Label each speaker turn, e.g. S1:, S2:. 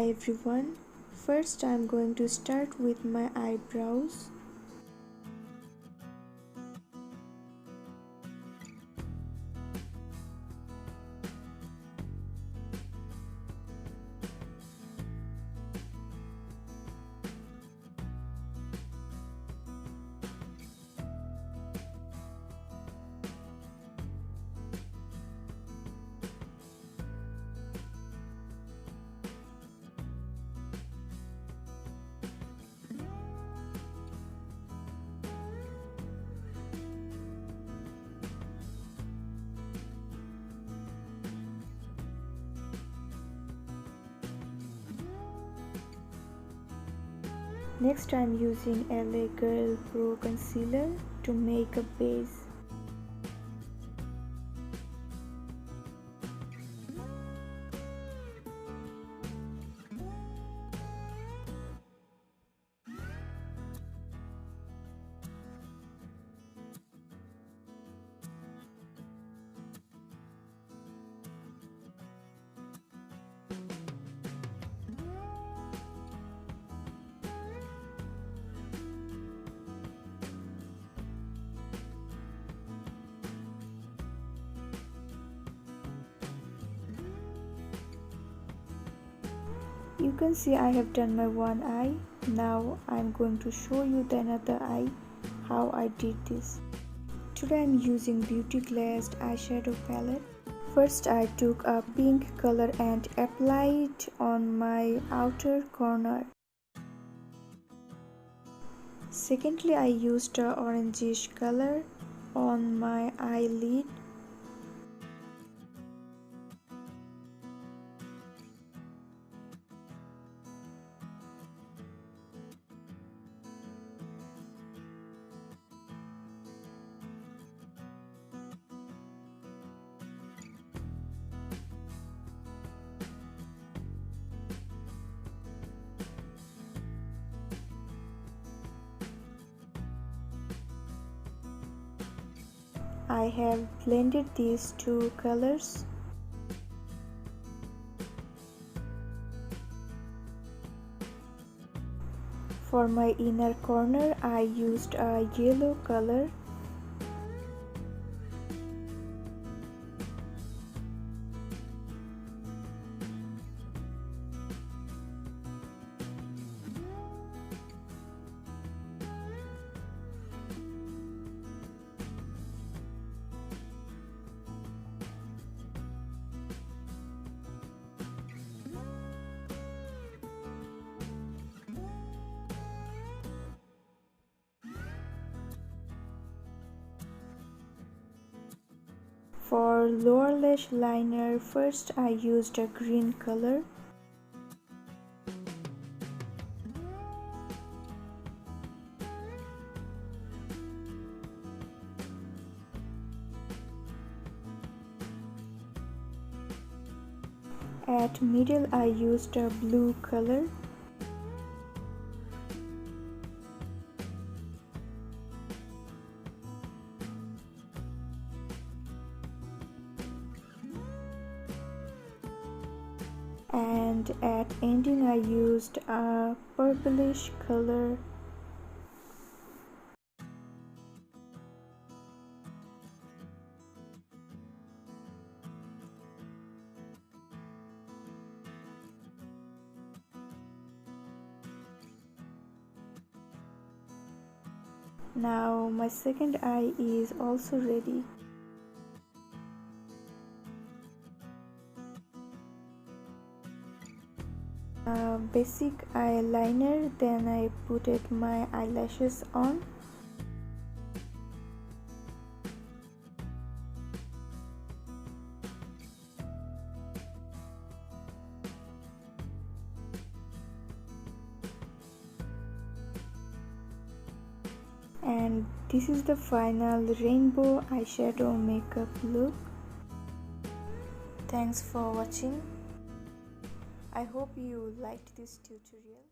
S1: Hi everyone, first I'm going to start with my eyebrows. Next I'm using LA Girl Pro Concealer to make a base. You can see I have done my one eye. Now I'm going to show you the another eye, how I did this. Today I'm using Beauty Glazzed eyeshadow palette. First I took a pink color and applied on my outer corner. Secondly, I used a orangish color on my eyelid. I have blended these two colors. For my inner corner, I used a yellow color. For lower lash liner, first I used a green color. At middle I used a blue color. And at ending I used a purplish color. Now my second eye is also ready. Basic eyeliner, then I put my eyelashes on. And this is the final rainbow eyeshadow makeup look. Thanks for watching. I hope you liked this tutorial.